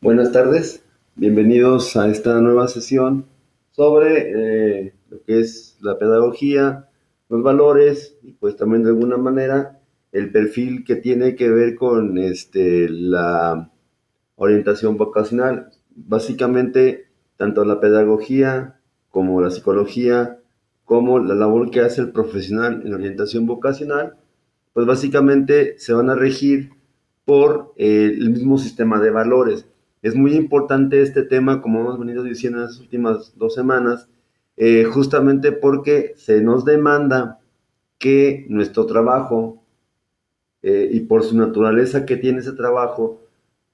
Buenas tardes, bienvenidos a esta nueva sesión sobre lo que es la pedagogía, los valores y pues también de alguna manera el perfil que tiene que ver con la orientación vocacional. Básicamente, tanto la pedagogía como la psicología, como la labor que hace el profesional en orientación vocacional, pues básicamente se van a regir por el mismo sistema de valores. Es muy importante este tema, como hemos venido diciendo en las últimas 2 semanas, justamente porque se nos demanda que nuestro trabajo, y por su naturaleza que tiene ese trabajo,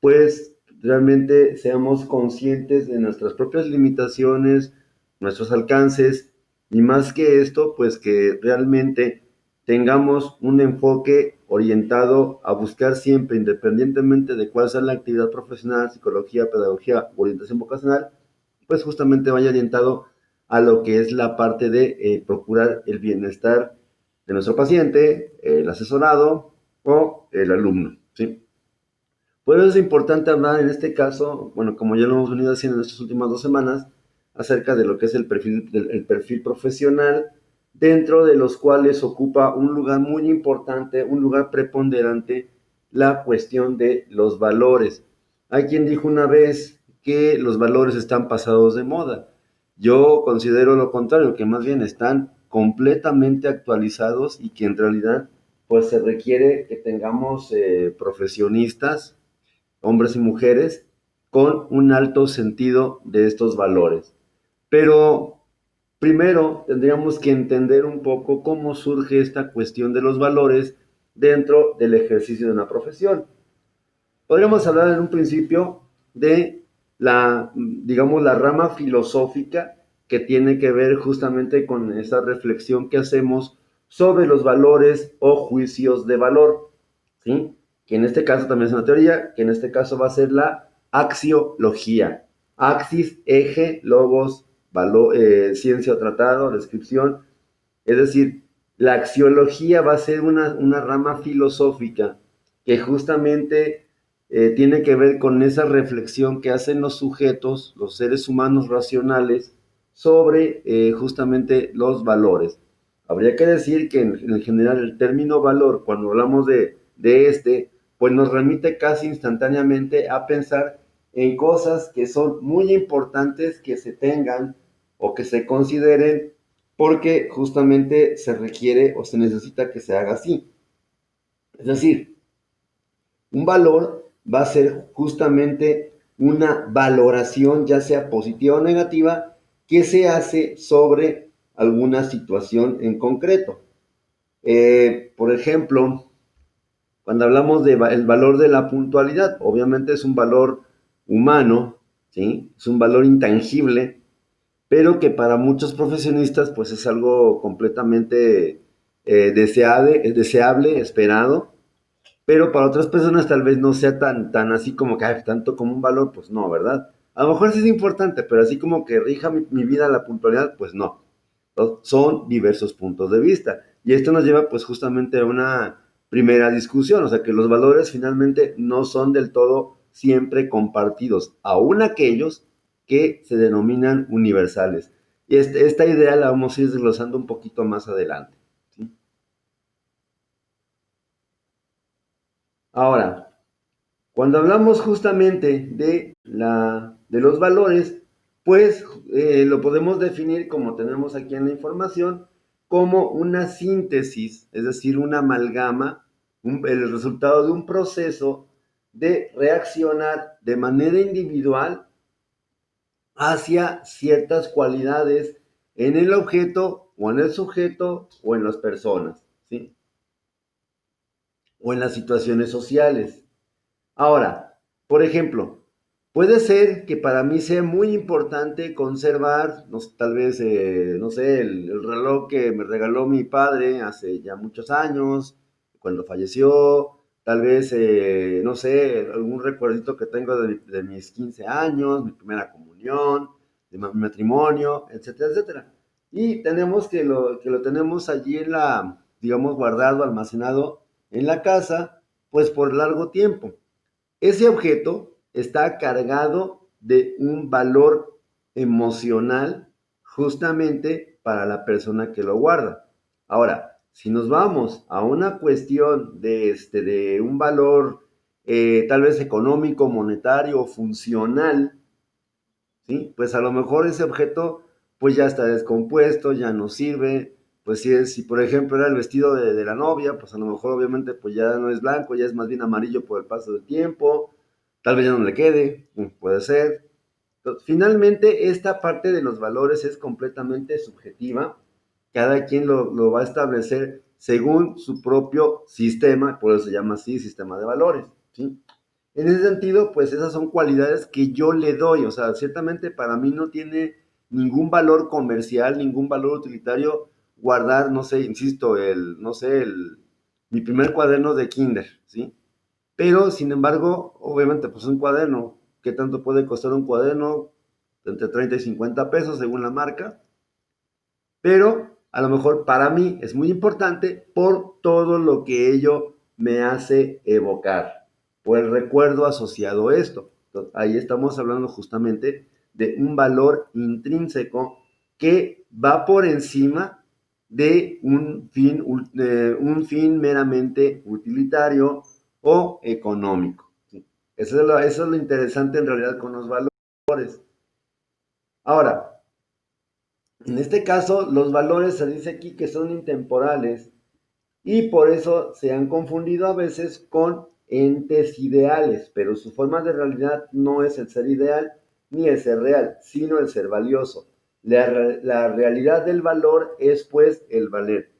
pues realmente seamos conscientes de nuestras propias limitaciones, nuestros alcances, y más que esto, pues que realmente tengamos un enfoque orientado a buscar siempre, independientemente de cuál sea la actividad profesional, psicología, pedagogía, orientación vocacional, pues justamente vaya orientado a lo que es la parte de procurar el bienestar de nuestro paciente, el asesorado o el alumno, ¿sí? Por eso es importante hablar en este caso, bueno, como ya lo hemos venido haciendo en estas últimas 2 semanas, acerca de lo que es el perfil profesional, dentro de los cuales ocupa un lugar muy importante, un lugar preponderante, la cuestión de los valores. Hay quien dijo una vez que los valores están pasados de moda. Yo considero lo contrario, que más bien están completamente actualizados y que en realidad pues se requiere que tengamos profesionistas, hombres y mujeres, con un alto sentido de estos valores. Pero primero tendríamos que entender un poco cómo surge esta cuestión de los valores dentro del ejercicio de una profesión. Podríamos hablar en un principio de digamos, la rama filosófica que tiene que ver justamente con esa reflexión que hacemos sobre los valores o juicios de valor, ¿sí? Que en este caso también es una teoría, que en este caso va a ser la axiología. Axis, eje, logos, valor, ciencia o tratado, descripción. Es decir, la axiología va a ser una rama filosófica que justamente tiene que ver con esa reflexión que hacen los sujetos, los seres humanos racionales, sobre justamente los valores. Habría que decir que en general el término valor, cuando hablamos pues nos remite casi instantáneamente a pensar en cosas que son muy importantes que se tengan o que se consideren porque justamente se requiere o se necesita que se haga así. Es decir, un valor va a ser justamente una valoración, ya sea positiva o negativa, que se hace sobre alguna situación en concreto. Por ejemplo, cuando hablamos del valor de la puntualidad, obviamente es un valor humano, ¿sí? Es un valor intangible, pero que para muchos profesionistas pues es algo completamente deseable, esperado, pero para otras personas tal vez no sea tan así como que tanto como un valor, pues no, ¿verdad? A lo mejor sí es importante, pero así como que rija mi vida la puntualidad, pues no. Son diversos puntos de vista. Y esto nos lleva pues justamente a una primera discusión, o sea que los valores finalmente no son del todo siempre compartidos, aún aquellos que se denominan universales. Y esta idea la vamos a ir desglosando un poquito más adelante, ¿sí? Ahora, cuando hablamos justamente de los valores, pues lo podemos definir como tenemos aquí en la información, como una síntesis, es decir, una amalgama, el resultado de un proceso de reaccionar de manera individual hacia ciertas cualidades en el objeto o en el sujeto o en las personas, ¿sí? O en las situaciones sociales. Ahora, por ejemplo, puede ser que para mí sea muy importante conservar, no, tal vez, no sé, el reloj que me regaló mi padre hace ya muchos años, cuando falleció, tal vez, no sé, algún recuerdito que tengo de mis 15 años, mi primera comunión, de mi matrimonio, etcétera, etcétera. Y tenemos que lo tenemos allí digamos, guardado, almacenado en la casa, pues por largo tiempo. Ese objeto está cargado de un valor emocional justamente para la persona que lo guarda. Ahora, si nos vamos a una cuestión de un valor tal vez económico, monetario, funcional, ¿sí? Pues a lo mejor ese objeto pues ya está descompuesto, ya no sirve, pues si por ejemplo era el vestido de la novia, pues a lo mejor obviamente pues ya no es blanco, ya es más bien amarillo por el paso del tiempo, tal vez ya no le quede, puede ser. Entonces, finalmente esta parte de los valores es completamente subjetiva, cada quien lo va a establecer según su propio sistema, por eso se llama así sistema de valores, ¿sí? En ese sentido, pues esas son cualidades que yo le doy, o sea, ciertamente para mí no tiene ningún valor comercial, ningún valor utilitario guardar, no sé, insisto, no sé, mi primer cuaderno de kinder, ¿sí? Pero, sin embargo, obviamente, pues un cuaderno, ¿qué tanto puede costar un cuaderno? Entre 30 y 50 pesos según la marca, pero a lo mejor para mí es muy importante por todo lo que ello me hace evocar, por el recuerdo asociado a esto. Entonces, ahí estamos hablando justamente de un valor intrínseco que va por encima de un fin meramente utilitario o económico. ¿Sí? Eso es lo interesante en realidad con los valores. Ahora, en este caso, los valores se dice aquí que son intemporales y por eso se han confundido a veces con entes ideales, pero su forma de realidad no es el ser ideal ni el ser real, sino el ser valioso. La realidad del valor es pues el valer.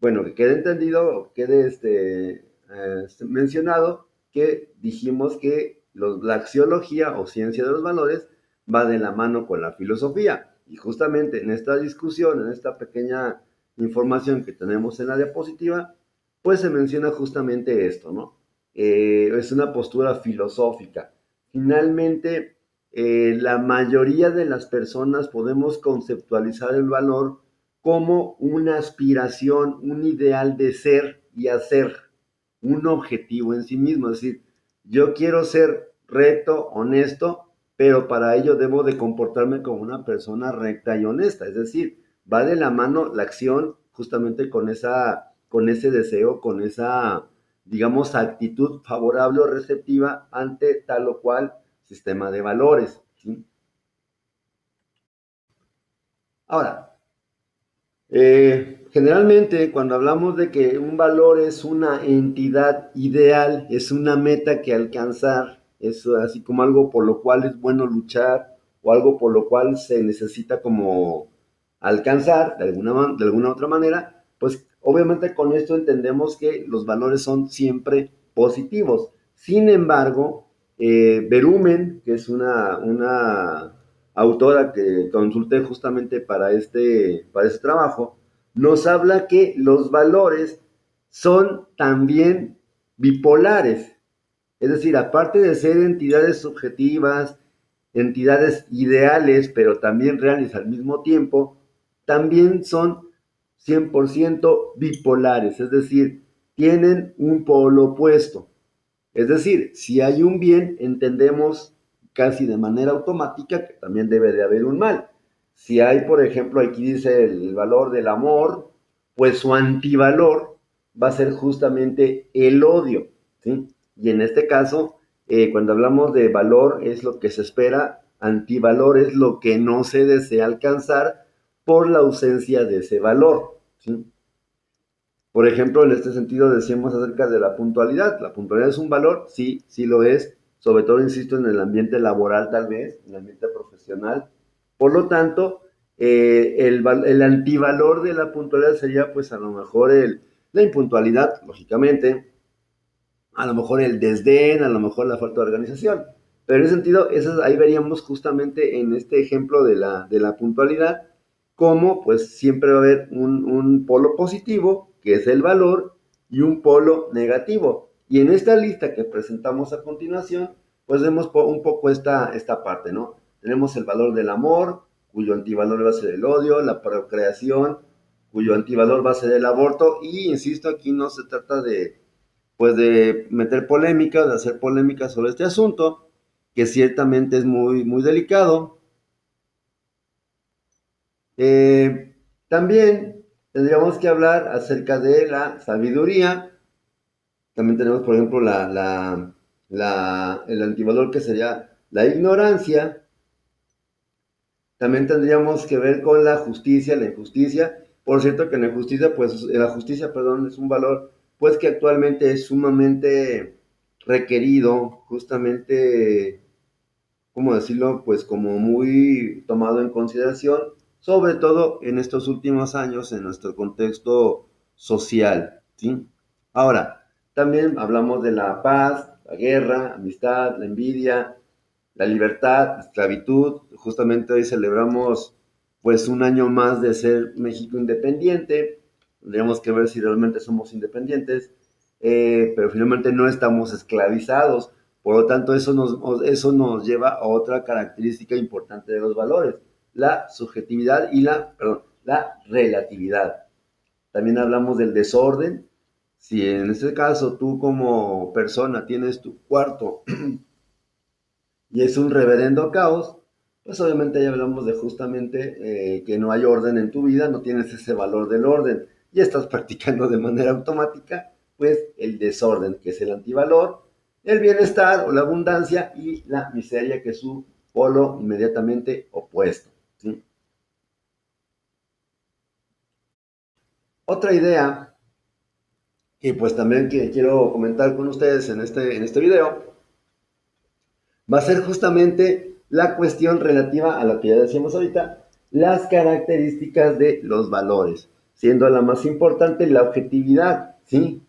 Bueno, que quede entendido, quede mencionado que dijimos que la axiología o ciencia de los valores va de la mano con la filosofía. Y justamente en esta discusión, en esta pequeña información que tenemos en la diapositiva, pues se menciona justamente esto, ¿no? Es una postura filosófica. Finalmente, la mayoría de las personas podemos conceptualizar el valor como una aspiración, un ideal de ser y hacer, un objetivo en sí mismo. Es decir, yo quiero ser recto, honesto, pero para ello debo de comportarme como una persona recta y honesta. Es decir, va de la mano la acción justamente con ese deseo, con esa, digamos, actitud favorable o receptiva ante tal o cual sistema de valores, ¿sí? Ahora, generalmente, cuando hablamos de que un valor es una entidad ideal, es una meta que alcanzar, es así como algo por lo cual es bueno luchar o algo por lo cual se necesita como alcanzar de alguna otra manera, pues obviamente con esto entendemos que los valores son siempre positivos. Sin embargo, Berumen, que es una autora que consulté justamente para este trabajo, nos habla que los valores son también bipolares. Es decir, aparte de ser entidades subjetivas, entidades ideales, pero también reales al mismo tiempo, también son 100% bipolares, es decir, tienen un polo opuesto. Es decir, si hay un bien, entendemos casi de manera automática que también debe de haber un mal. Si hay, por ejemplo, aquí dice el valor del amor, pues su antivalor va a ser justamente el odio, ¿sí? Y en este caso, cuando hablamos de valor es lo que se espera, antivalor es lo que no se desea alcanzar por la ausencia de ese valor, ¿sí? Por ejemplo, en este sentido decíamos acerca de la puntualidad. ¿La puntualidad es un valor? Sí, sí lo es. Sobre todo, insisto, en el ambiente laboral tal vez, en el ambiente profesional. Por lo tanto, el antivalor de la puntualidad sería pues a lo mejor la impuntualidad, lógicamente, a lo mejor el desdén, a lo mejor la falta de organización. Pero en ese sentido, ahí veríamos justamente en este ejemplo de la puntualidad, cómo pues siempre va a haber un polo positivo, que es el valor, y un polo negativo. Y en esta lista que presentamos a continuación, pues vemos un poco esta parte, ¿no? Tenemos el valor del amor, cuyo antivalor va a ser el odio, la procreación, cuyo antivalor va a ser el aborto, y insisto, aquí no se trata de pues de meter polémica, de hacer polémica sobre este asunto, que ciertamente es muy, muy delicado. También tendríamos que hablar acerca de la sabiduría. También tenemos, por ejemplo, el antivalor que sería la ignorancia. También tendríamos que ver con la justicia, la injusticia. Por cierto que la justicia, perdón, es un valor, pues que actualmente es sumamente requerido, justamente, ¿cómo decirlo? Pues como muy tomado en consideración, sobre todo en estos últimos años en nuestro contexto social, ¿sí? Ahora, también hablamos de la paz, la guerra, amistad, la envidia, la libertad, la esclavitud. Justamente hoy celebramos pues un año más de ser México independiente. Tendríamos que ver si realmente somos independientes, pero finalmente no estamos esclavizados. Por lo tanto, eso nos lleva a otra característica importante de los valores, la subjetividad y la relatividad. También hablamos del desorden. Si en este caso tú como persona tienes tu cuarto y es un reverendo caos, pues obviamente ya hablamos de justamente que no hay orden en tu vida, no tienes ese valor del orden y estás practicando de manera automática pues el desorden, que es el antivalor, el bienestar o la abundancia y la miseria, que es su polo inmediatamente opuesto, ¿sí? Otra idea que pues también que quiero comentar con ustedes en este video va a ser justamente la cuestión relativa a lo que ya decíamos ahorita, las características de los valores, siendo la más importante la objetividad, ¿sí?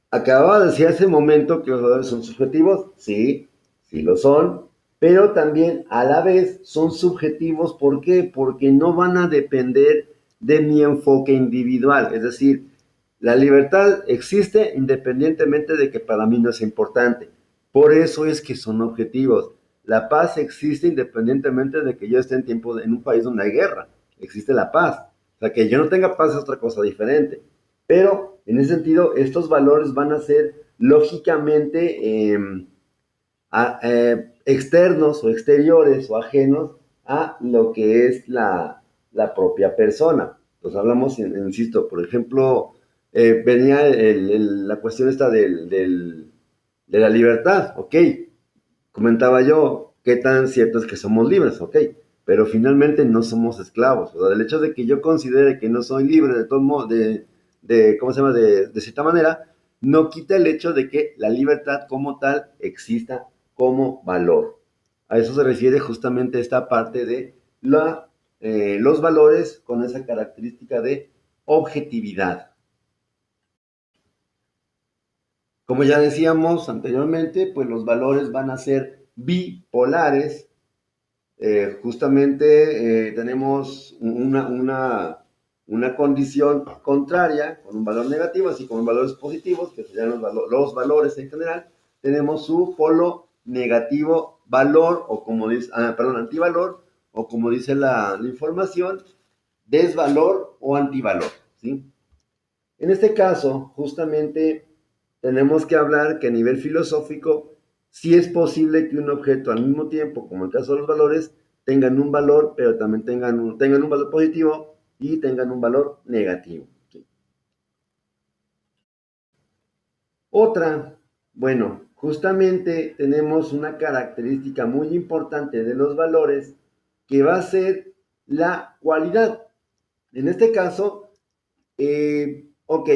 Acababa de decir hace un momento que los valores son subjetivos, sí, sí lo son, pero también a la vez son subjetivos, ¿por qué? Porque no van a depender de mi enfoque individual, es decir, la libertad existe independientemente de que para mí no es importante, por eso es que son objetivos. La paz existe independientemente de que yo esté en un país donde hay guerra, existe la paz, o sea, que yo no tenga paz es otra cosa diferente. Pero en ese sentido, estos valores van a ser lógicamente externos o exteriores o ajenos a lo que es la propia persona. Entonces hablamos, insisto, por ejemplo, venía la cuestión esta de la libertad, ok. Comentaba yo, qué tan cierto es que somos libres, ok, pero finalmente no somos esclavos. O sea, el hecho de que yo considere que no soy libre de todo modo, ¿cómo se llama? De cierta manera, no quita el hecho de que la libertad como tal exista como valor. A eso se refiere justamente esta parte de los valores con esa característica de objetividad. Como ya decíamos anteriormente, pues los valores van a ser bipolares. Justamente tenemos una condición contraria con un valor negativo, así como valores positivos, que serían los valores en general. Tenemos su polo negativo valor, o como dice, perdón, antivalor, o como dice la información, desvalor o antivalor, ¿sí? En este caso, justamente tenemos que hablar que a nivel filosófico, sí es posible que un objeto al mismo tiempo, como en el caso de los valores, tengan un valor, pero también tengan un valor positivo y tengan un valor negativo. ¿Sí? Otra, bueno, justamente tenemos una característica muy importante de los valores que va a ser la cualidad. En este caso, ok,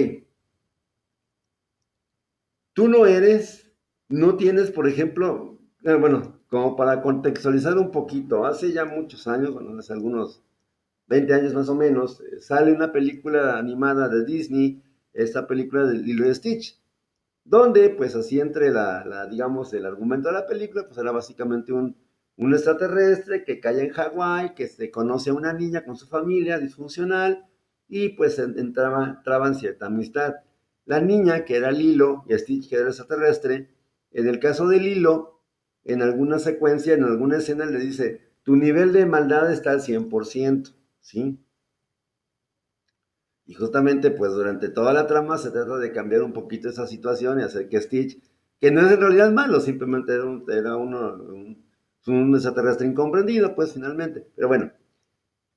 tú no tienes, por ejemplo, bueno, como para contextualizar un poquito, hace ya muchos años, bueno, hace algunos 20 años más o menos, sale una película animada de Disney, esta película de Lilo y Stitch, donde pues así entre digamos, el argumento de la película, pues era básicamente un extraterrestre que cae en Hawái, que se conoce a una niña con su familia disfuncional y pues entraban cierta amistad. La niña, que era Lilo, y Stitch, que era el extraterrestre, en el caso de Lilo, en alguna secuencia, en alguna escena le dice, tu nivel de maldad está al 100%, ¿sí? Y justamente, pues durante toda la trama se trata de cambiar un poquito esa situación y hacer que Stitch que no es en realidad malo, simplemente era un extraterrestre incomprendido, pues finalmente. Pero bueno,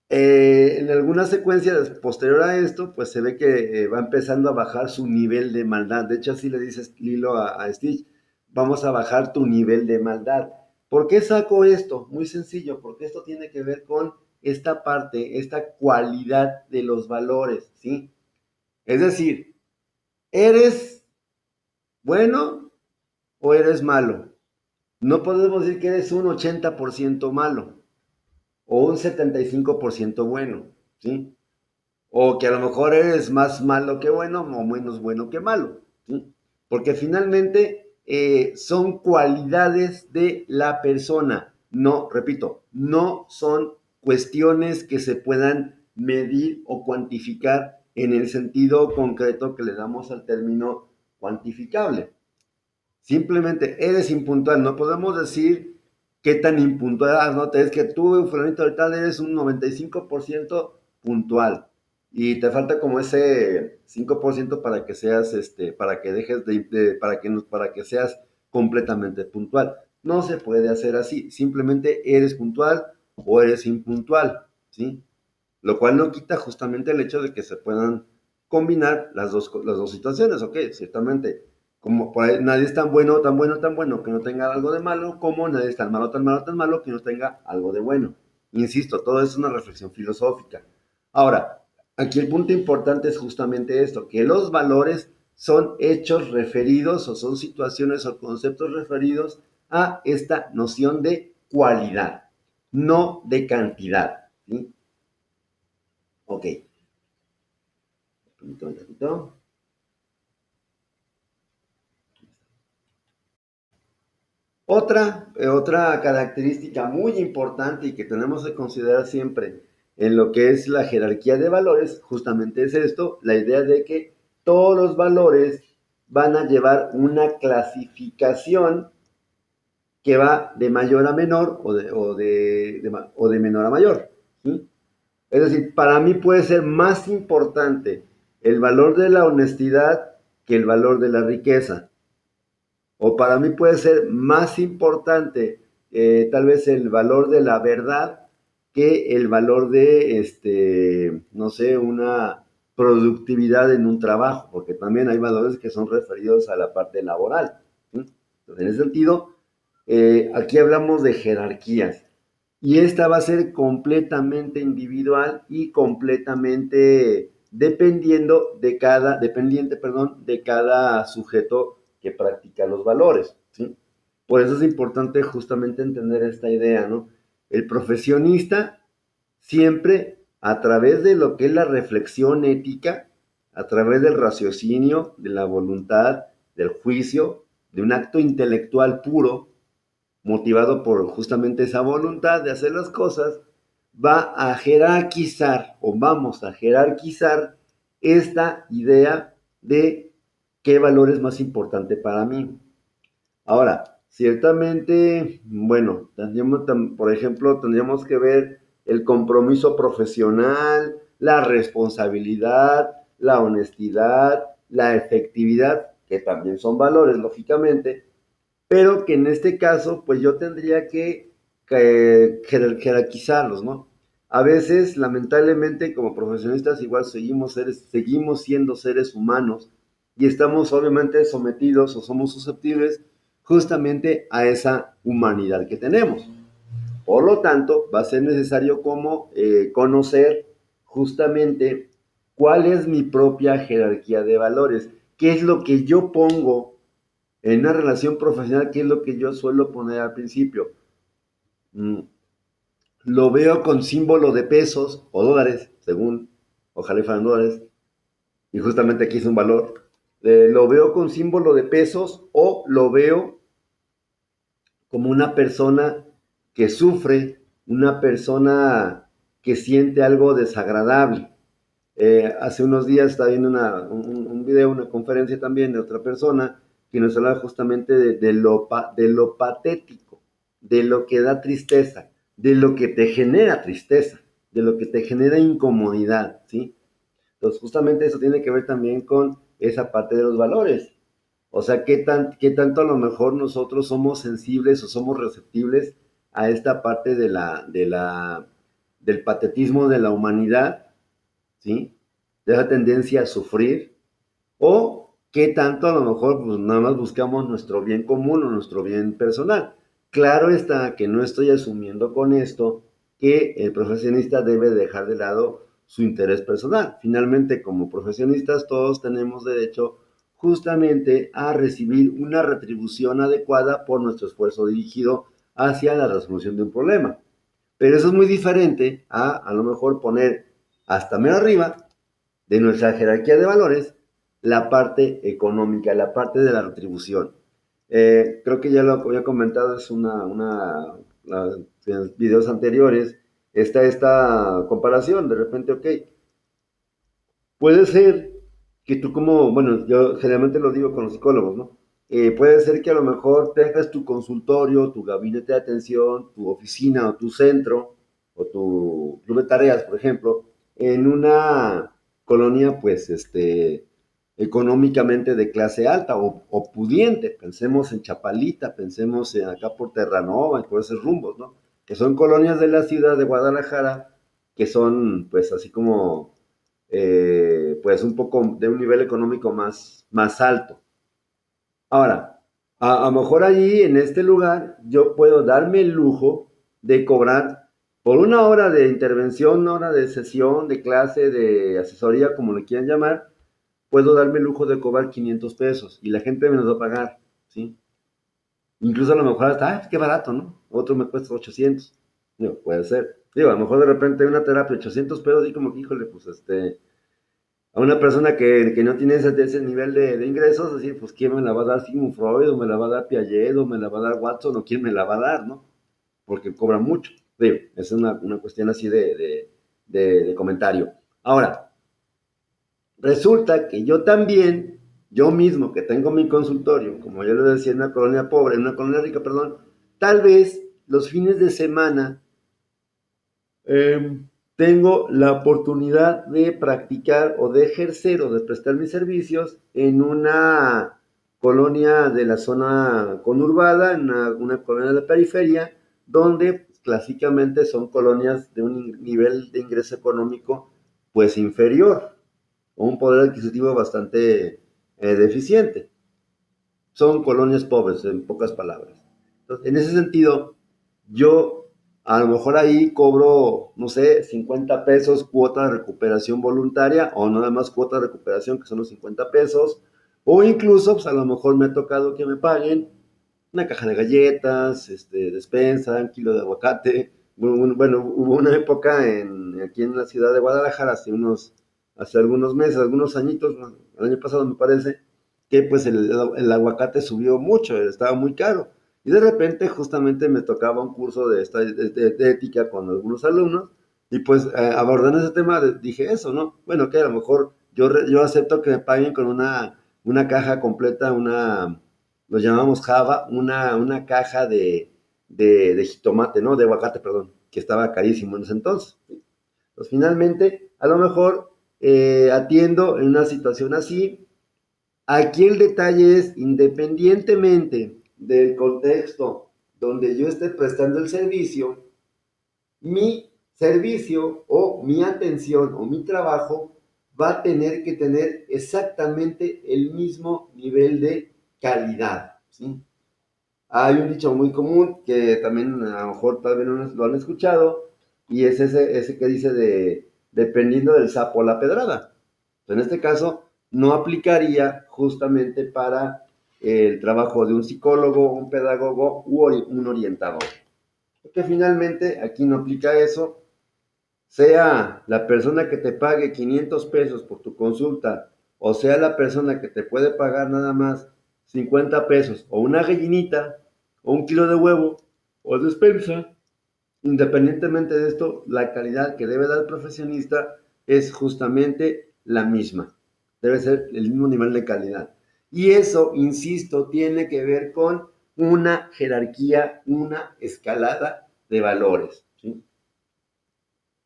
en alguna secuencia posterior a esto, pues se ve que va empezando a bajar su nivel de maldad. De hecho, así le dice Lilo a Stitch, vamos a bajar tu nivel de maldad. ¿Por qué saco esto? Muy sencillo, porque esto tiene que ver con esta parte, esta cualidad de los valores, ¿sí? Es decir, ¿eres bueno o eres malo? No podemos decir que eres un 80% malo o un 75% bueno, ¿sí? O que a lo mejor eres más malo que bueno o menos bueno que malo, ¿sí? Porque finalmente son cualidades de la persona, no, repito, no son cuestiones que se puedan medir o cuantificar en el sentido concreto que le damos al término cuantificable. Simplemente eres impuntual. No podemos decir qué tan impuntual, no, es que tú, fulanito de tal, eres un 95% puntual. Y te falta como ese 5% para que seas, para que dejes para que seas completamente puntual. No se puede hacer así. Simplemente eres puntual o eres impuntual, ¿sí? Lo cual no quita justamente el hecho de que se puedan combinar las dos situaciones, ok, ciertamente, como por ahí nadie es tan bueno, tan bueno, tan bueno que no tenga algo de malo, como nadie es tan malo, tan malo, tan malo que no tenga algo de bueno. Insisto, todo es una reflexión filosófica. Ahora, aquí el punto importante es justamente esto, que los valores son hechos referidos o son situaciones o conceptos referidos a esta noción de cualidad, no de cantidad, ¿sí? Ok, un tantito. Otra característica muy importante y que tenemos que considerar siempre en lo que es la jerarquía de valores, justamente es esto, la idea de que todos los valores van a llevar una clasificación que va de mayor a menor o de menor a mayor, ¿sí? Es decir, para mí puede ser más importante el valor de la honestidad que el valor de la riqueza. O para mí puede ser más importante tal vez el valor de la verdad que el valor de, no sé, una productividad en un trabajo, porque también hay valores que son referidos a la parte laboral, ¿sí? Entonces, en ese sentido, aquí hablamos de jerarquías y esta va a ser completamente individual y completamente dependiente, perdón, de cada sujeto que practica los valores, ¿sí? Por eso es importante justamente entender esta idea, ¿no? El profesionista siempre a través de lo que es la reflexión ética, a través del raciocinio, de la voluntad, del juicio, de un acto intelectual puro, motivado por justamente esa voluntad de hacer las cosas, va a jerarquizar o vamos a jerarquizar esta idea de qué valor es más importante para mí. Ahora, ciertamente, bueno, por ejemplo, tendríamos que ver el compromiso profesional, la responsabilidad, la honestidad, la efectividad, que también son valores, lógicamente, pero que en este caso, pues yo tendría que jerarquizarlos, ¿no? A veces, lamentablemente, como profesionistas, igual seguimos siendo seres humanos y estamos obviamente sometidos o somos susceptibles justamente a esa humanidad que tenemos. Por lo tanto, va a ser necesario como conocer justamente cuál es mi propia jerarquía de valores, qué es lo que yo pongo en una relación profesional, ¿qué es lo que yo suelo poner al principio? Mm, lo veo con símbolo de pesos o dólares, según, ojalá fueran dólares, y justamente aquí es un valor. Lo veo con símbolo de pesos o lo veo como una persona que sufre, una persona que siente algo desagradable. Hace unos días estaba viendo un video, una conferencia también de otra persona que nos hablaba justamente de lo patético, de lo que da tristeza, de lo que te genera tristeza, de lo que te genera incomodidad, ¿sí? Entonces, justamente eso tiene que ver también con esa parte de los valores. O sea, qué tanto a lo mejor nosotros somos sensibles o somos receptibles a esta parte del patetismo de la humanidad, ¿sí? De esa tendencia a sufrir, o qué tanto a lo mejor pues nada más buscamos nuestro bien común o nuestro bien personal. Claro está que no estoy asumiendo con esto que el profesionista debe dejar de lado su interés personal. Finalmente, como profesionistas, todos tenemos derecho justamente a recibir una retribución adecuada por nuestro esfuerzo dirigido hacia la resolución de un problema. Pero eso es muy diferente a lo mejor poner hasta menos arriba de nuestra jerarquía de valores la parte económica, la parte de la retribución. Creo que ya lo había comentado, es en videos anteriores, está esta comparación, de repente, ok, puede ser que tú como, bueno, yo generalmente lo digo con los psicólogos, ¿no? Puede ser que a lo mejor tengas tu consultorio, tu gabinete de atención, tu oficina o tu centro o tu club de tareas, por ejemplo, en una colonia, pues, económicamente de clase alta o pudiente. Pensemos en Chapalita, pensemos en acá por Terranova y por esos rumbos, ¿no? Que son colonias de la ciudad de Guadalajara que son, pues, así como pues un poco de un nivel económico más alto. Ahora, a lo mejor allí en este lugar yo puedo darme el lujo de cobrar por una hora de intervención, una hora de sesión, de clase, de asesoría, como le quieran llamar, puedo darme el lujo de cobrar 500 pesos y la gente me los va a pagar, ¿sí? Incluso a lo mejor hasta, qué barato, ¿no? Otro me cuesta 800. Digo, puede ser. Digo, a lo mejor de repente una terapia 800 pesos y como que, híjole, pues a una persona que no tiene ese nivel de ingresos, decir, pues quién me la va a dar Sigmund Freud, o me la va a dar Piaget, o me la va a dar Watson, o quién me la va a dar, ¿no? Porque cobra mucho. Digo, esa es una cuestión así de comentario. Ahora, resulta que yo también, yo mismo que tengo mi consultorio, como yo le decía, en una colonia pobre, en una colonia rica, perdón, tal vez los fines de semana tengo la oportunidad de practicar o de ejercer o de prestar mis servicios en una colonia de la zona conurbada, en una colonia de la periferia, donde pues, clásicamente son colonias de un nivel de ingreso económico pues inferior o un poder adquisitivo bastante deficiente. Son colonias pobres, en pocas palabras. Entonces, en ese sentido, yo a lo mejor ahí cobro, no sé, 50 pesos cuota de recuperación voluntaria o nada más cuota de recuperación, que son los 50 pesos. O incluso, pues a lo mejor me ha tocado que me paguen una caja de galletas, despensa, un kilo de aguacate. Bueno, hubo una época aquí en la ciudad de Guadalajara, hace algunos meses, algunos añitos, el año pasado me parece, que pues el aguacate subió mucho, estaba muy caro. Y de repente justamente me tocaba un curso de ética con algunos alumnos y pues abordando ese tema dije eso, ¿no? Bueno, que a lo mejor yo acepto que me paguen con una caja completa, lo llamamos Java, una caja de jitomate, ¿no? De aguacate, perdón, que estaba carísimo en ese entonces. Pues finalmente, a lo mejor atiendo en una situación así. Aquí el detalle es, independientemente del contexto donde yo esté prestando el servicio, mi servicio o mi atención o mi trabajo va a tener que tener exactamente el mismo nivel de calidad, ¿sí? Hay un dicho muy común que también a lo mejor tal vez no lo han escuchado y es ese que dice dependiendo del sapo o la pedrada. En este caso, no aplicaría justamente para el trabajo de un psicólogo, un pedagogo u un orientador. Porque finalmente aquí no aplica eso, sea la persona que te pague 500 pesos por tu consulta o sea la persona que te puede pagar nada más 50 pesos o una gallinita o un kilo de huevo o despensa, independientemente de esto, la calidad que debe dar el profesionista es justamente la misma. Debe ser el mismo nivel de calidad. Y eso, insisto, tiene que ver con una jerarquía, una escalada de valores, ¿sí?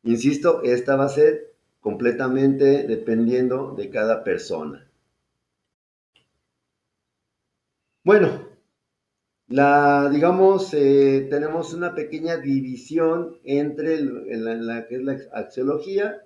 Insisto, esta va a ser completamente dependiendo de cada persona. Bueno, digamos, tenemos una pequeña división entre la que es la axiología,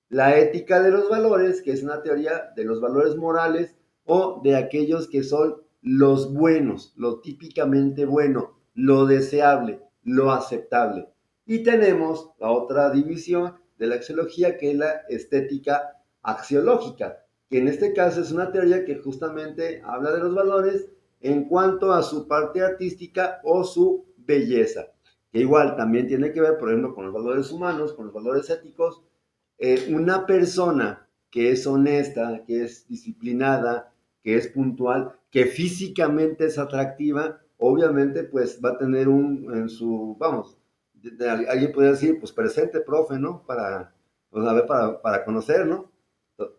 la ética de los valores, que es una teoría de los valores morales o de aquellos que son los buenos, lo típicamente bueno, lo deseable, lo aceptable. Y tenemos la otra división de la axiología, que es la estética axiológica, que en este caso es una teoría que justamente habla de los valores en cuanto a su parte artística o su belleza, que igual también tiene que ver, por ejemplo, con los valores humanos, con los valores éticos. Una persona que es honesta, que es disciplinada, que es puntual, que físicamente es atractiva, obviamente pues va a tener en su, vamos, alguien podría decir, pues presente, profe, ¿no? Pues, a ver, para conocer, ¿no?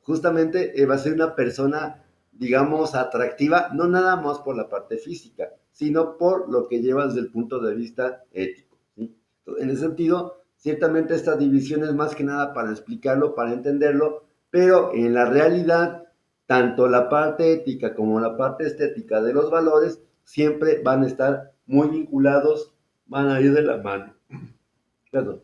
Justamente va a ser una persona, digamos, atractiva, no nada más por la parte física, sino por lo que lleva desde el punto de vista ético, ¿sí? Entonces, en ese sentido, ciertamente esta división es más que nada para explicarlo, para entenderlo, pero en la realidad, tanto la parte ética como la parte estética de los valores siempre van a estar muy vinculados, van a ir de la mano. Perdón.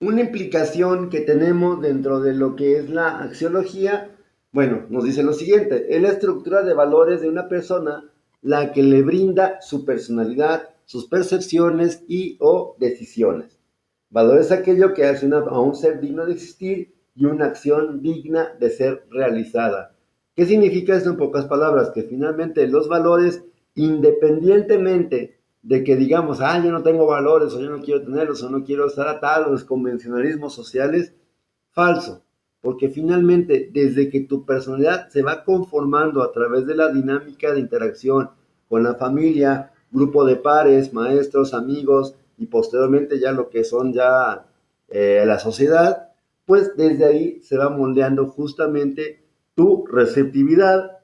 Una implicación que tenemos dentro de lo que es la axiología, bueno, nos dice lo siguiente: es la estructura de valores de una persona la que le brinda su personalidad, sus percepciones y o decisiones. Valor es aquello que hace a un ser digno de existir y una acción digna de ser realizada. ¿Qué significa esto en pocas palabras? Que finalmente los valores, independientemente de que digamos, yo no tengo valores, o yo no quiero tenerlos, o no quiero estar atado a los convencionalismos sociales, falso, porque finalmente desde que tu personalidad se va conformando a través de la dinámica de interacción con la familia, grupo de pares, maestros, amigos y posteriormente ya lo que son ya la sociedad, pues desde ahí se va moldeando justamente tu receptividad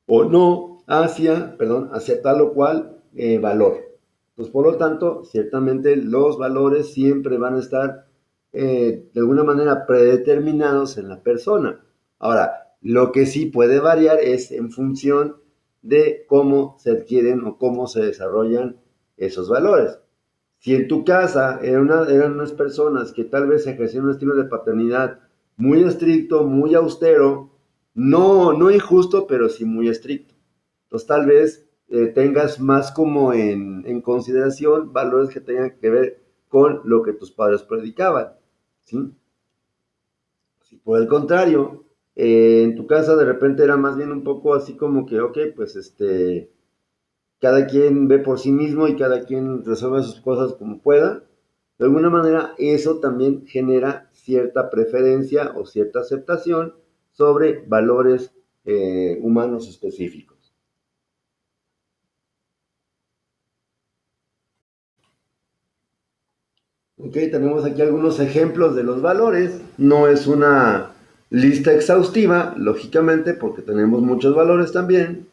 o no hacia tal o cual valor. Pues por lo tanto, ciertamente los valores siempre van a estar de alguna manera predeterminados en la persona. Ahora, lo que sí puede variar es en función de cómo se adquieren o cómo se desarrollan esos valores. Si en tu casa eran unas personas que tal vez ejercían un estilo de paternidad muy estricto, muy austero, no injusto, pero sí muy estricto. Entonces tal vez tengas más como en consideración valores que tengan que ver con lo que tus padres predicaban, ¿sí? Si por el contrario, en tu casa de repente era más bien un poco así como que, ok, pues cada quien ve por sí mismo y cada quien resuelve sus cosas como pueda, de alguna manera eso también genera cierta preferencia o cierta aceptación sobre valores humanos específicos. Ok, tenemos aquí algunos ejemplos de los valores. No es una lista exhaustiva, lógicamente, porque tenemos muchos valores también,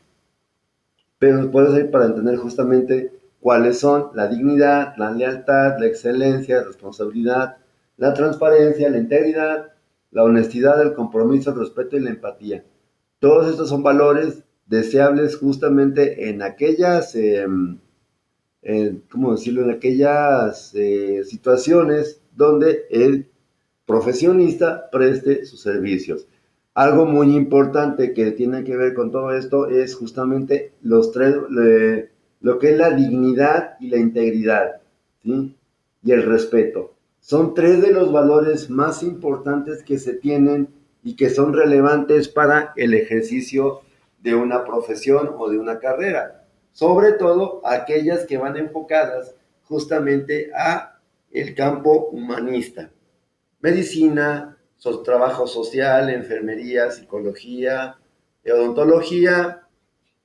pero nos puede servir para entender justamente cuáles son la dignidad, la lealtad, la excelencia, la responsabilidad, la transparencia, la integridad, la honestidad, el compromiso, el respeto y la empatía. Todos estos son valores deseables justamente en aquellas, ¿cómo decirlo?, en aquellas situaciones donde el profesionista preste sus servicios. Algo muy importante que tiene que ver con todo esto es justamente lo que es la dignidad y la integridad, ¿sí? Y el respeto. Son tres de los valores más importantes que se tienen y que son relevantes para el ejercicio de una profesión o de una carrera. Sobre todo aquellas que van enfocadas justamente a el campo humanista: medicina, trabajo social, enfermería, psicología, odontología,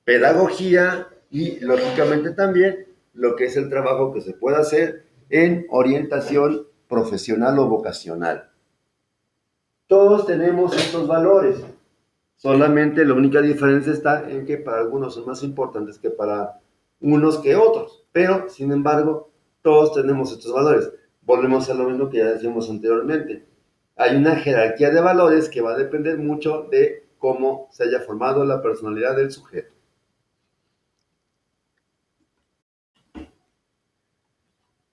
pedagogía y lógicamente también lo que es el trabajo que se puede hacer en orientación profesional o vocacional. Todos tenemos estos valores, solamente la única diferencia está en que para algunos son más importantes que para unos que otros, pero sin embargo todos tenemos estos valores. Volvemos a lo mismo que ya decíamos anteriormente. hay una jerarquía de valores que va a depender mucho de cómo se haya formado la personalidad del sujeto.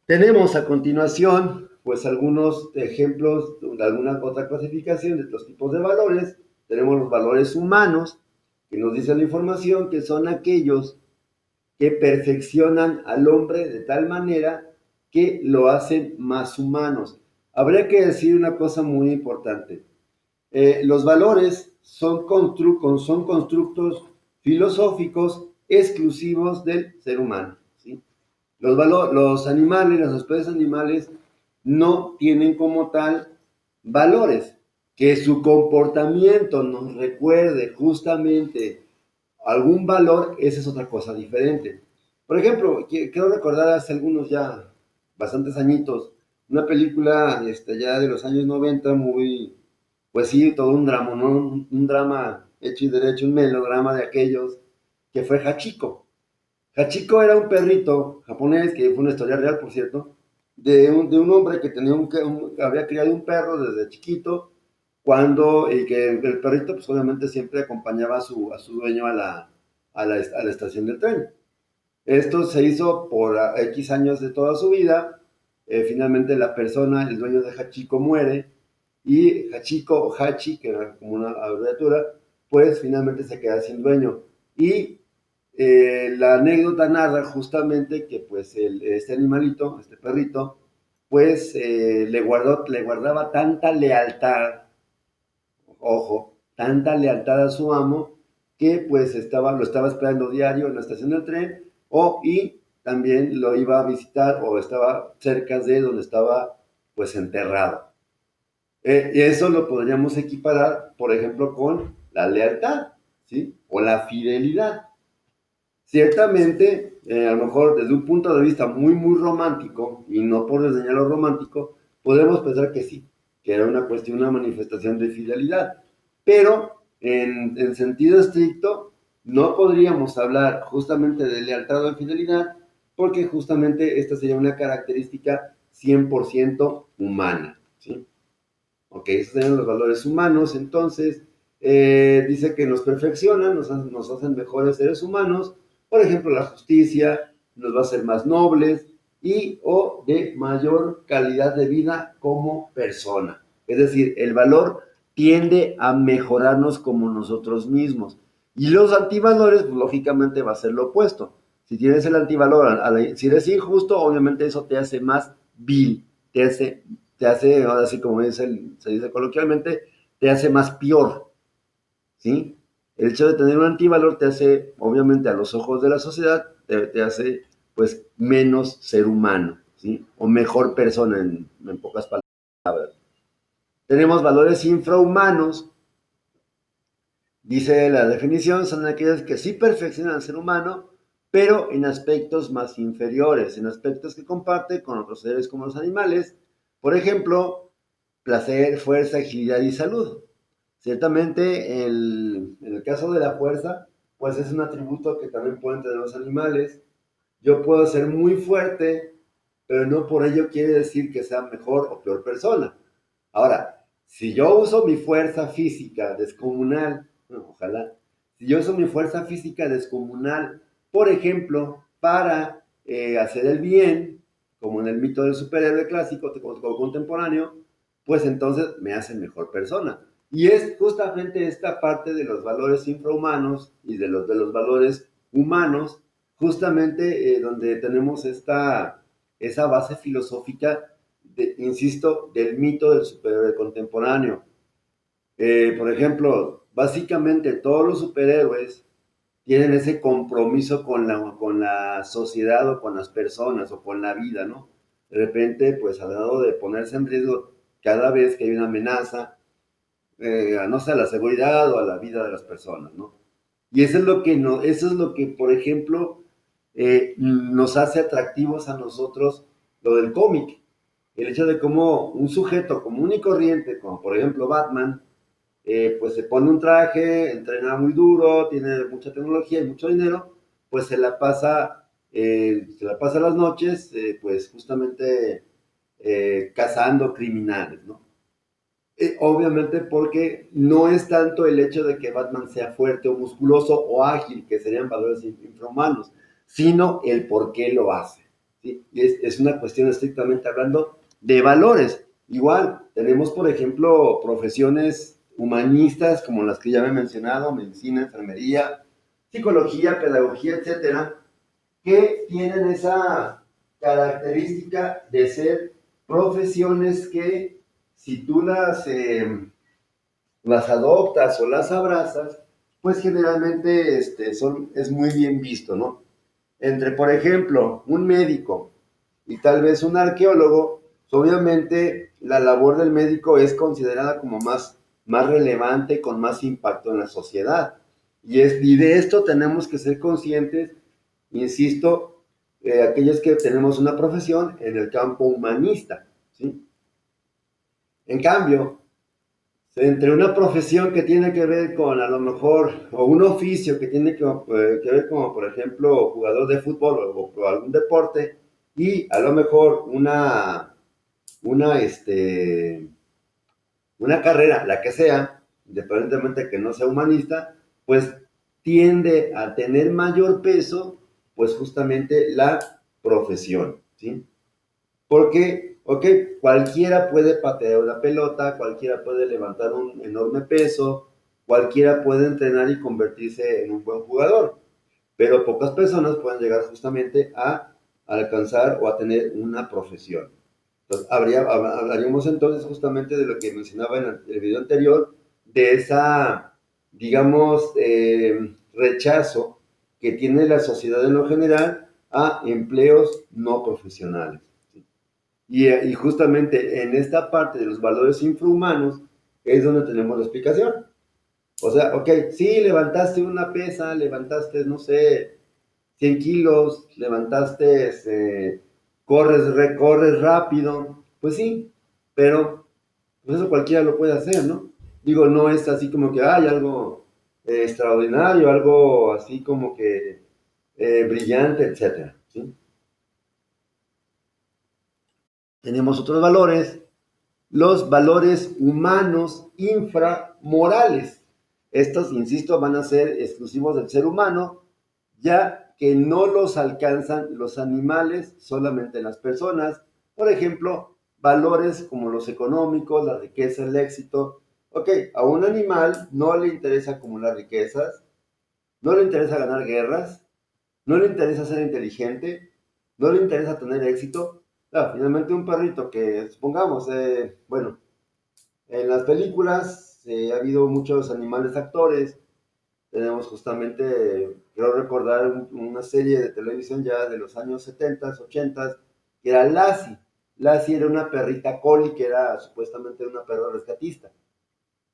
Tenemos a continuación, pues, algunos ejemplos de alguna otra clasificación de estos tipos de valores. Tenemos los valores humanos, que nos dice la información que son aquellos que perfeccionan al hombre de tal manera que lo hacen más humanos. Habría que decir una cosa muy importante. Los valores son constructos filosóficos exclusivos del ser humano, ¿sí? Los animales, las especies animales, no tienen como tal valores. Que su comportamiento nos recuerde justamente algún valor, esa es otra cosa diferente. Por ejemplo, quiero recordar hace algunos ya bastantes añitos, una película ya de los años 90 muy, pues sí, todo un drama, ¿no? Un drama hecho y derecho, un melodrama de aquellos, que fue Hachiko. Hachiko era un perrito japonés, que fue una historia real, por cierto, de un hombre que había criado un perro desde chiquito, y que el perrito, pues obviamente siempre acompañaba a su dueño a la estación del tren. Esto se hizo por X años de toda su vida. Finalmente la persona, el dueño de Hachiko, muere y Hachiko o Hachi, que era como una abreviatura, pues finalmente se queda sin dueño. Y la anécdota narra justamente que pues este animalito, este perrito, pues le guardaba tanta lealtad, ojo, tanta lealtad a su amo, que pues lo estaba esperando diario en la estación del tren, y también lo iba a visitar o estaba cerca de donde estaba pues enterrado. Y eso lo podríamos equiparar, por ejemplo, con la lealtad, ¿sí? O la fidelidad. Ciertamente, a lo mejor desde un punto de vista muy, muy romántico, y no por desdeñar lo romántico, podemos pensar que sí, que era una cuestión, una manifestación de fidelidad. Pero en sentido estricto, no podríamos hablar justamente de lealtad o de fidelidad, porque justamente esta sería una característica 100% humana, ¿sí? Ok, esos serían los valores humanos. Entonces, dice que nos perfeccionan, nos hacen mejores seres humanos. Por ejemplo, la justicia nos va a hacer más nobles o de mayor calidad de vida como persona. Es decir, el valor tiende a mejorarnos como nosotros mismos. Y los antivalores, pues, lógicamente va a ser lo opuesto. Si tienes el antivalor, si eres injusto, obviamente eso te hace más vil, te hace, ahora sí como se dice coloquialmente, te hace más peor, ¿sí? El hecho de tener un antivalor te hace, obviamente, a los ojos de la sociedad, te hace, pues, menos ser humano, ¿sí? O mejor persona, en pocas palabras. Tenemos valores infrahumanos, dice la definición, son aquellos que sí perfeccionan al ser humano, pero en aspectos más inferiores, en aspectos que comparte con otros seres como los animales. Por ejemplo, placer, fuerza, agilidad y salud. Ciertamente, en el caso de la fuerza, pues es un atributo que también pueden tener los animales. Yo puedo ser muy fuerte, pero no por ello quiere decir que sea mejor o peor persona. Ahora, si yo uso mi fuerza física descomunal, bueno, ojalá, si yo uso mi fuerza física descomunal, por ejemplo, para hacer el bien, como en el mito del superhéroe clásico o contemporáneo, pues entonces me hace mejor persona. Y es justamente esta parte de los valores infrahumanos y de los valores humanos, justamente donde tenemos esa base filosófica, insisto, del mito del superhéroe contemporáneo. Por ejemplo, básicamente todos los superhéroes tienen ese compromiso con la sociedad o con las personas o con la vida, ¿no? De repente, pues al lado de ponerse en riesgo cada vez que hay una amenaza, no sé, a la seguridad o a la vida de las personas, ¿no? Y eso es lo que, no, eso es lo que, por ejemplo, nos hace atractivos a nosotros lo del cómic. El hecho de cómo un sujeto común y corriente, como por ejemplo Batman, pues se pone un traje, entrena muy duro, tiene mucha tecnología y mucho dinero, pues se la pasa las noches, pues justamente cazando criminales, ¿no? Obviamente porque no es tanto el hecho de que Batman sea fuerte o musculoso o ágil, que serían valores infrahumanos, sino el por qué lo hace. ¿Sí? Y es una cuestión estrictamente hablando de valores. Igual, tenemos, por ejemplo, profesiones humanistas como las que ya me he mencionado, medicina, enfermería, psicología, pedagogía, etcétera, que tienen esa característica de ser profesiones que si tú las adoptas o las abrazas, pues generalmente es muy bien visto, ¿no? Entre, por ejemplo, un médico y tal vez un arqueólogo, pues obviamente la labor del médico es considerada como más relevante, con más impacto en la sociedad. Y de esto tenemos que ser conscientes, insisto, aquellos que tenemos una profesión en el campo humanista, ¿sí? En cambio, entre una profesión que tiene que ver con a lo mejor, o un oficio que tiene que ver como por ejemplo jugador de fútbol o algún deporte, y a lo mejor una, una carrera, la que sea, independientemente de que no sea humanista, pues tiende a tener mayor peso, pues justamente la profesión, ¿sí? Porque, ok, cualquiera puede patear una pelota, cualquiera puede levantar un enorme peso, cualquiera puede entrenar y convertirse en un buen jugador, pero pocas personas pueden llegar justamente a alcanzar o a tener una profesión. Entonces, hablaríamos entonces justamente de lo que mencionaba en el video anterior, de esa, digamos, rechazo que tiene la sociedad en lo general a empleos no profesionales. Y justamente en esta parte de los valores infrahumanos es donde tenemos la explicación. O sea, ok, sí, levantaste una pesa, levantaste, no sé, 100 kilos, levantaste, corres rápido, pues sí, pero pues eso cualquiera lo puede hacer, ¿no? Digo, no es así como que hay algo extraordinario, algo así como que brillante, etcétera, ¿sí? Tenemos otros valores, los valores humanos inframorales. Estos, insisto, van a ser exclusivos del ser humano, ya que no los alcanzan los animales, solamente las personas. Por ejemplo, valores como los económicos, la riqueza, el éxito. Ok, a un animal no le interesa acumular riquezas, no le interesa ganar guerras, no le interesa ser inteligente, no le interesa tener éxito. Claro, finalmente un perrito que, supongamos, bueno, en las películas ha habido muchos animales actores. Tenemos justamente, quiero recordar una serie de televisión ya de los años 70, 80, que era Lassie. Lassie era una perrita collie que era supuestamente una perra rescatista.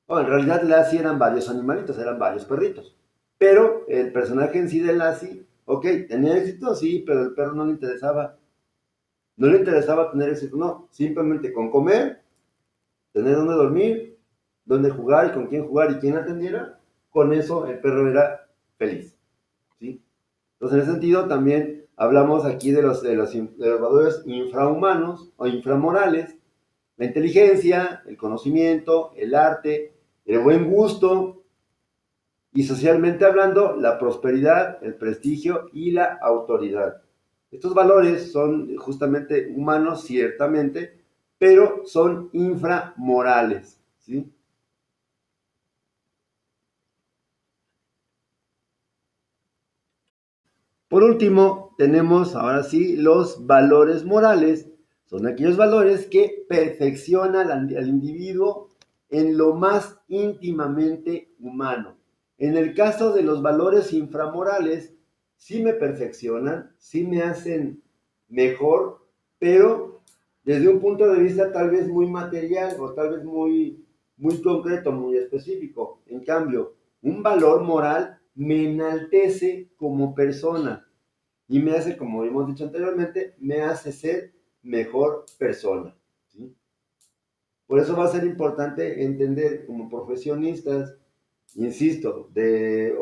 Bueno, en realidad Lassie eran varios animalitos, eran varios perritos. Pero el personaje en sí de Lassie, ok, tenía éxito, sí, pero el perro no le interesaba. No le interesaba tener éxito, no. Simplemente con comer, tener donde dormir, donde jugar y con quién jugar y quién atendiera, con eso el perro era feliz, ¿sí? Entonces, en ese sentido, también hablamos aquí de los valores infrahumanos o inframorales, la inteligencia, el conocimiento, el arte, el buen gusto y socialmente hablando, la prosperidad, el prestigio y la autoridad. Estos valores son justamente humanos, ciertamente, pero son inframorales, ¿sí? Por último, tenemos ahora sí los valores morales. Son aquellos valores que perfeccionan al individuo en lo más íntimamente humano. En el caso de los valores inframorales, sí me perfeccionan, sí me hacen mejor, pero desde un punto de vista tal vez muy material o tal vez muy concreto, muy específico. En cambio, un valor moral me enaltece como persona y me hace, como hemos dicho anteriormente, me hace ser mejor persona, ¿sí? Por eso va a ser importante entender como profesionistas, insisto, de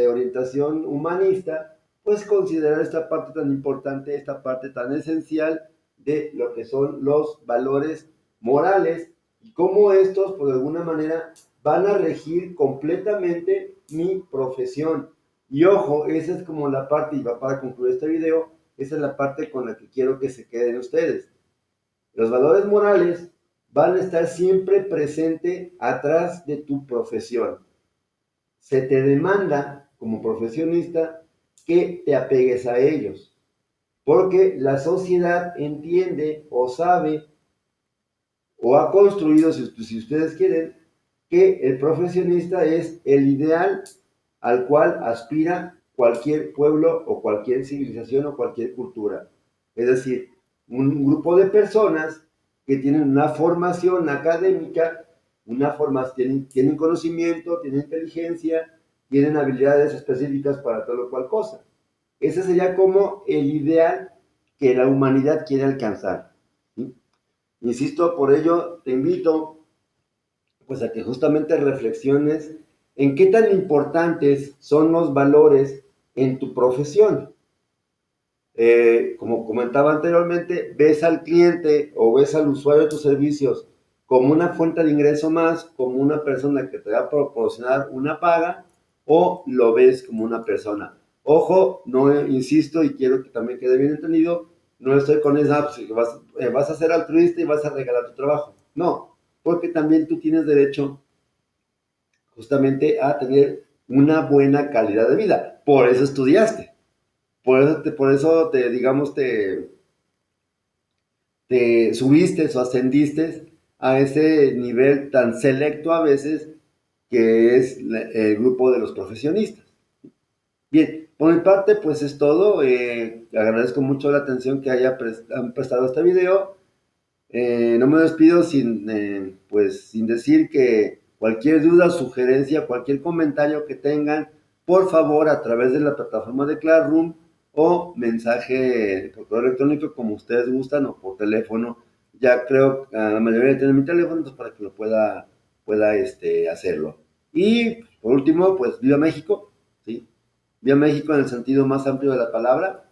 orientación humanista, pues considerar esta parte tan importante, esta parte tan esencial de lo que son los valores morales, y cómo estos, por alguna manera, van a regir completamente mi profesión. Y ojo, esa es como la parte, y va para concluir este video, esa es la parte con la que quiero que se queden ustedes. Los valores morales van a estar siempre presentes atrás de tu profesión. Se te demanda, como profesionista, que te apegues a ellos, porque la sociedad entiende o sabe o ha construido, si ustedes quieren, que el profesionista es el ideal al cual aspira cualquier pueblo o cualquier civilización o cualquier cultura. Es decir, un grupo de personas que tienen una formación académica, tienen conocimiento, tienen inteligencia, tienen habilidades específicas para tal o cual cosa. Ese sería como el ideal que la humanidad quiere alcanzar. ¿Sí? Insisto, por ello te invito pues a que justamente reflexiones en qué tan importantes son los valores en tu profesión. Como comentaba anteriormente, ves al cliente o ves al usuario de tus servicios como una fuente de ingreso más, como una persona que te va a proporcionar una paga, o lo ves como una persona. Ojo, no insisto y quiero que también quede bien entendido, no estoy con esa, pues, vas a ser altruista y vas a regalar tu trabajo. No, porque también tú tienes derecho justamente a tener una buena calidad de vida. Por eso estudiaste. Digamos, te subiste o ascendiste a ese nivel tan selecto a veces que es el grupo de los profesionistas. Bien, por mi parte pues es todo. Agradezco mucho la atención que han prestado a este video. No me despido sin decir que cualquier duda, sugerencia, cualquier comentario que tengan, por favor, a través de la plataforma de Classroom o mensaje por correo electrónico, como ustedes gustan, o por teléfono. Ya creo que la mayoría tiene mi teléfono, entonces para que lo pueda hacerlo. Y por último, pues viva México, ¿sí? Viva México en el sentido más amplio de la palabra.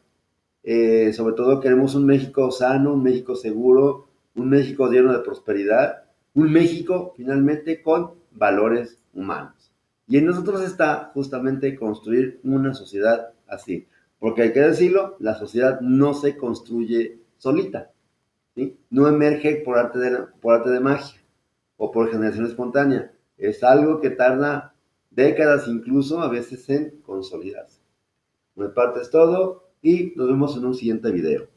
Sobre todo queremos un México sano, un México seguro, un México lleno de prosperidad, un México finalmente con valores humanos. Y en nosotros está justamente construir una sociedad así. Porque hay que decirlo, la sociedad no se construye solita, ¿sí? No emerge por arte de magia o por generación espontánea. Es algo que tarda décadas incluso a veces en consolidarse. Por mi parte es todo y nos vemos en un siguiente video.